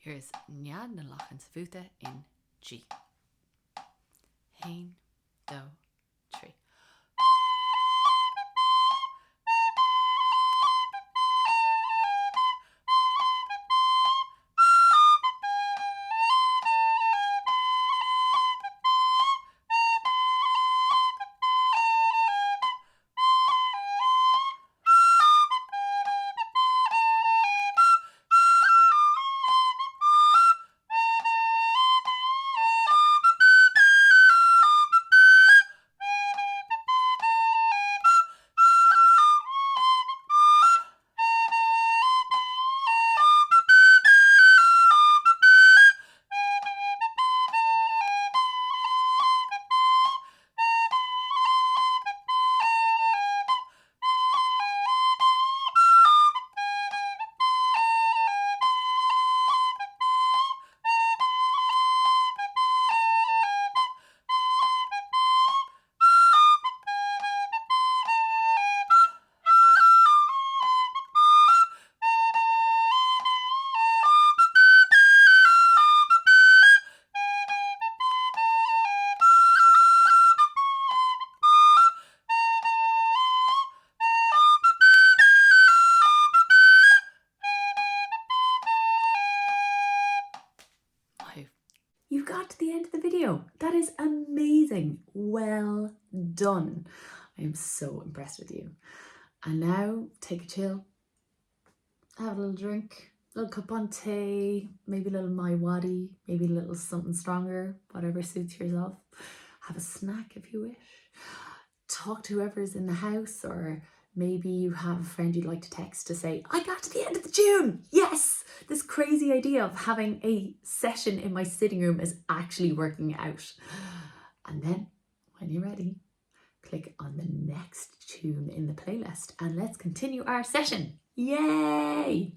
Here's Nead na Lachan Mhúta in G. Hain, do, tree. You got to the end of the video. That is amazing. Well done. I am so impressed with you. And now take a chill, have a little drink, a little cup on tea, maybe a little my waddy, maybe a little something stronger, whatever suits yourself. Have a snack if you wish. Talk to whoever's in the house, or maybe you have a friend you'd like to text to say, I got to the end of the tune. Yes, this crazy idea of having a session in my sitting room is actually working out. And then when you're ready, click on the next tune in the playlist and let's continue our session. Yay!